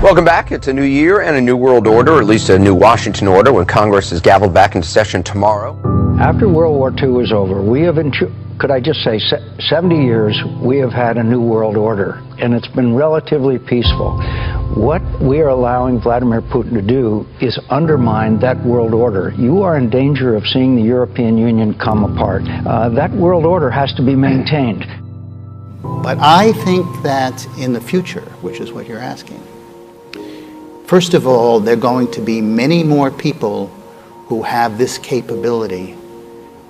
Welcome back. It's a new year and a new world order, or at least a new Washington order, when Congress is gavelled back into session tomorrow. After World War II was over, we have, could I just say, 70 years, we have had a new world order, and it's been relatively peaceful. What we are allowing Vladimir Putin to do is undermine that world order. You are in danger of seeing the European Union come apart. That world order has to be maintained. But I think that in the future, which is what you're asking, first of all, there are going to be many more people who have this capability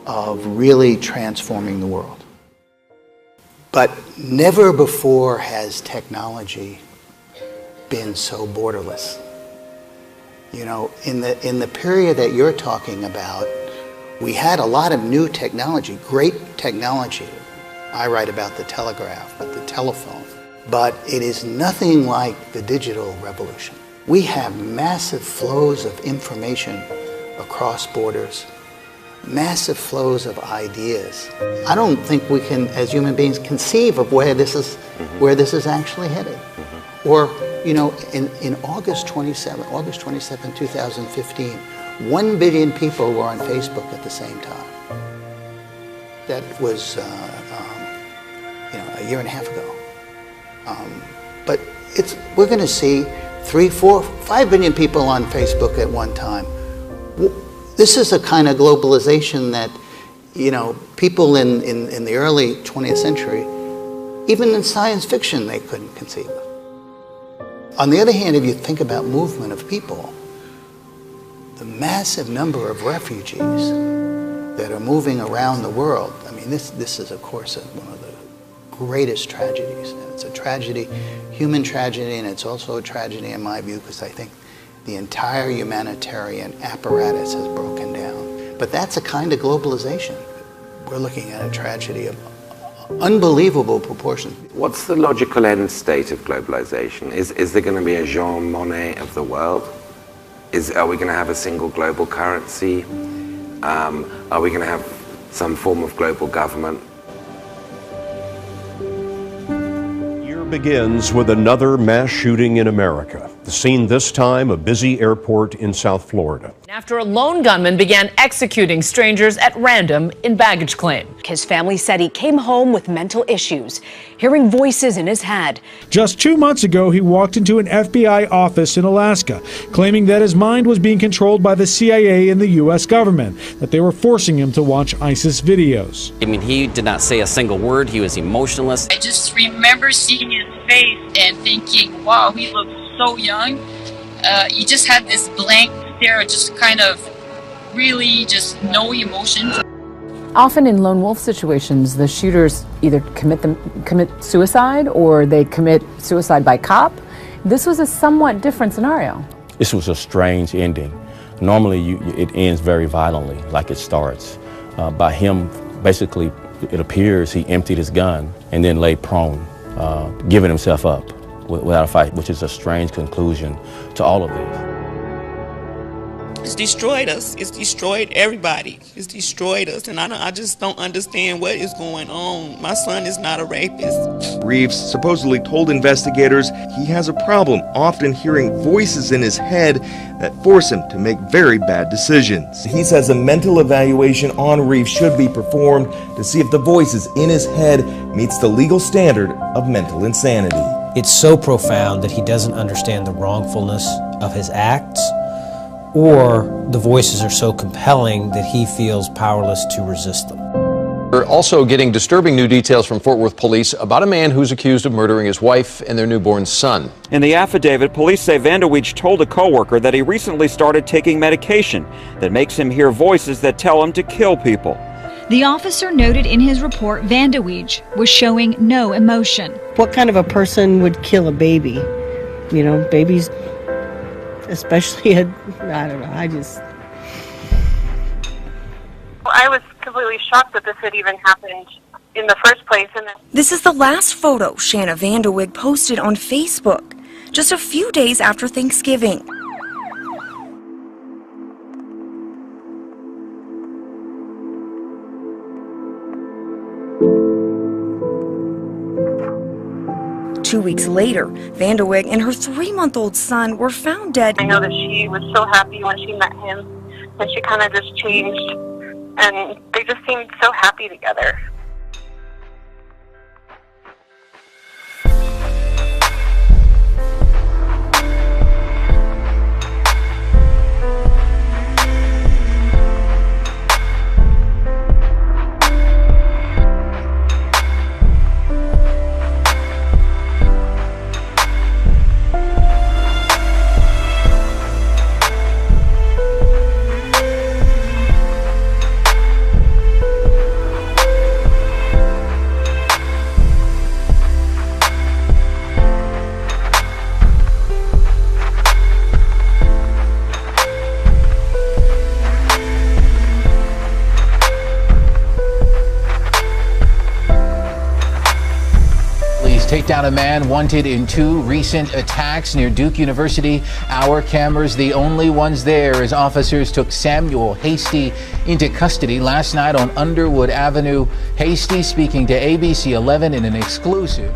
of really transforming the world. But never before has technology been so borderless. You know, in the period that you're talking about, we had a lot of new technology, great technology. I write about the telegraph, but the telephone. But it is nothing like the digital revolution. We have massive flows of information across borders, massive flows of ideas. I don't think we can, as human beings, conceive of where this is actually headed. Or, you know, in August 27, 2015, 1 billion people were on Facebook at the same time. That was, a year and a half ago. But we're going to see 3, 4, 5 billion people on Facebook at one time. This is a kind of globalization that, you know, people in the early 20th century, even in science fiction, they couldn't conceive of. On the other hand, if you think about movement of people, the massive number of refugees that are moving around the world, I mean, this is, of course, one of the greatest tragedies. It's a tragedy, human tragedy, and it's also a tragedy in my view, because I think the entire humanitarian apparatus has broken down. But that's a kind of globalization. We're looking at a tragedy of unbelievable proportions. What's the logical end state of globalization? Is there going to be a Jean Monnet of the world? Are we going to have a single global currency? Are we going to have some form of global government? Begins with another mass shooting in America. The scene this time, a busy airport in South Florida. After a lone gunman began executing strangers at random in baggage claim. His family said he came home with mental issues, hearing voices in his head. Just 2 months ago, he walked into an FBI office in Alaska, claiming that his mind was being controlled by the CIA and the U.S. government, that they were forcing him to watch ISIS videos. I mean, he did not say a single word. He was emotionless. I just remember seeing his face and thinking, wow, he looks so young. He just had this blank stare, just kind of really just no emotion. Often in lone wolf situations, the shooters either commit suicide or they commit suicide by cop. This was a somewhat different scenario. This was a strange ending. Normally, it ends very violently, like it starts. By him, basically, it appears he emptied his gun and then lay prone, giving himself up without a fight, which is a strange conclusion to all of this. It's destroyed us. It's destroyed everybody. It's destroyed us, and I just don't understand what is going on. My son is not a rapist. Reeves supposedly told investigators he has a problem often hearing voices in his head that force him to make very bad decisions. He says a mental evaluation on Reeves should be performed to see if the voices in his head meets the legal standard of mental insanity. It's so profound that he doesn't understand the wrongfulness of his acts, or the voices are so compelling that he feels powerless to resist them. We're also getting disturbing new details from Fort Worth police about a man who's accused of murdering his wife and their newborn son. In the affidavit, police say Vandeweege told a coworker that he recently started taking medication that makes him hear voices that tell him to kill people. The officer noted in his report Vandeweege was showing no emotion. What kind of a person would kill a baby? You know, babies, especially I don't know, I was completely shocked that this had even happened in the first place. This is the last photo Shanna Vanderwig posted on Facebook, just a few days after Thanksgiving. 2 weeks later, Van de Weghe and her 3-month-old son were found dead. I know that she was so happy when she met him, and she kind of just changed, and they just seemed so happy together. Take down a man wanted in 2 recent attacks near Duke University. Our cameras, the only ones there, as officers took Samuel Hasty into custody last night on Underwood Avenue. Hasty speaking to ABC 11 in an exclusive.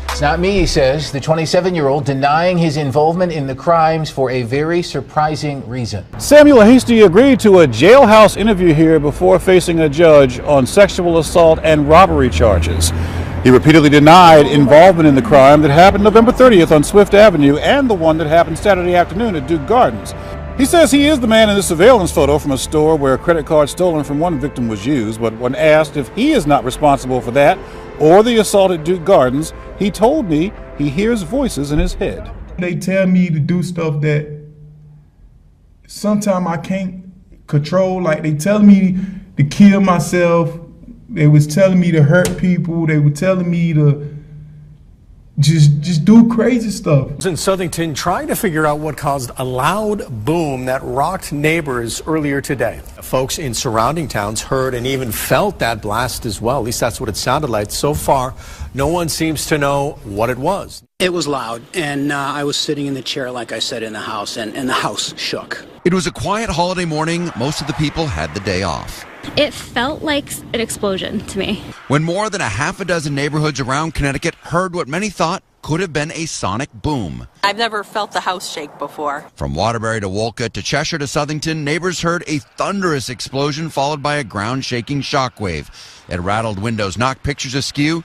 It's not me, he says, the 27-year-old denying his involvement in the crimes for a very surprising reason. Samuel Hasty agreed to a jailhouse interview here before facing a judge on sexual assault and robbery charges. He repeatedly denied involvement in the crime that happened November 30th on Swift Avenue and the one that happened Saturday afternoon at Duke Gardens. He says he is the man in the surveillance photo from a store where a credit card stolen from one victim was used, but when asked if he is not responsible for that or the assault at Duke Gardens, he told me he hears voices in his head. They tell me to do stuff that sometimes I can't control, like they tell me to kill myself. They was telling me to hurt people. They were telling me to just do crazy stuff. In Southington, trying to figure out what caused a loud boom that rocked neighbors earlier today. Folks in surrounding towns heard and even felt that blast as well. At least that's what it sounded like. So far, no one seems to know what it was. It was loud, and I was sitting in the chair, like I said, in the house, and the house shook. It was a quiet holiday morning. Most of the people had the day off. It felt like an explosion to me. When more than a half a dozen neighborhoods around Connecticut heard what many thought could have been a sonic boom. I've never felt the house shake before. From Waterbury to Wolcott to Cheshire to Southington, neighbors heard a thunderous explosion followed by a ground-shaking shockwave. It rattled windows, knocked pictures askew,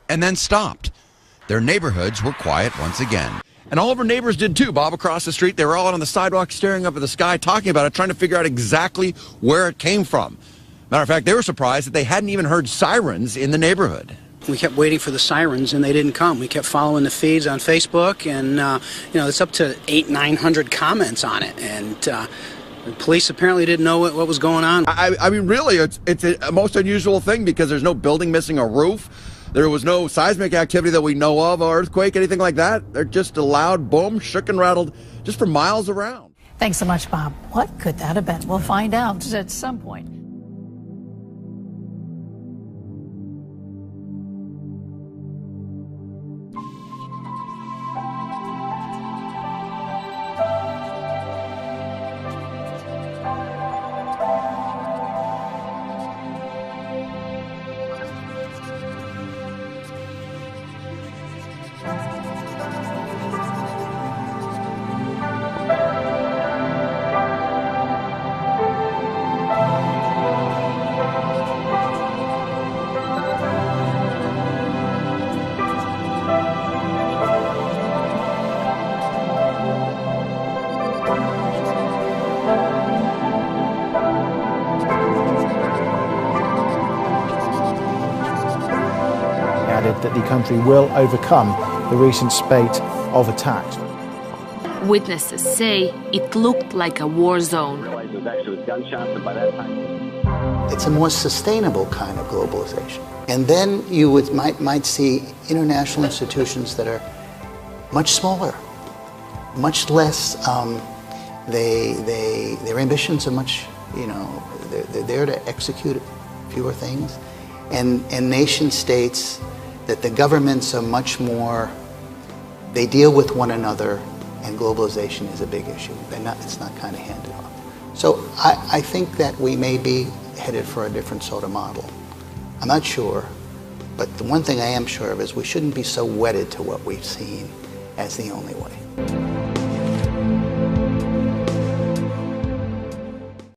and then stopped. Their neighborhoods were quiet once again. And all of our neighbors did too, Bob, across the street. They were all out on the sidewalk staring up at the sky, talking about it, trying to figure out exactly where it came from. Matter of fact, they were surprised that they hadn't even heard sirens in the neighborhood. We kept waiting for the sirens, and they didn't come. We kept following the feeds on Facebook, and it's up to 800-900 comments on it. And the police apparently didn't know what was going on. I mean, really, it's a most unusual thing because there's no building missing a roof. There was no seismic activity that we know of, or earthquake, anything like that. They're just a loud boom, shook and rattled just for miles around. Thanks so much, Bob. What could that have been? We'll find out at some point. That the country will overcome the recent spate of attacks. Witnesses say it looked like a war zone. It's a more sustainable kind of globalization. And then you might see international institutions that are much smaller, much less, their ambitions are much, they're there to execute fewer things. And nation states that the governments are much more, they deal with one another, and globalization is a big issue. It's not kind of handed off. So I think that we may be headed for a different sort of model. I'm not sure, But the one thing I am sure of is we shouldn't be so wedded to what we've seen as the only way.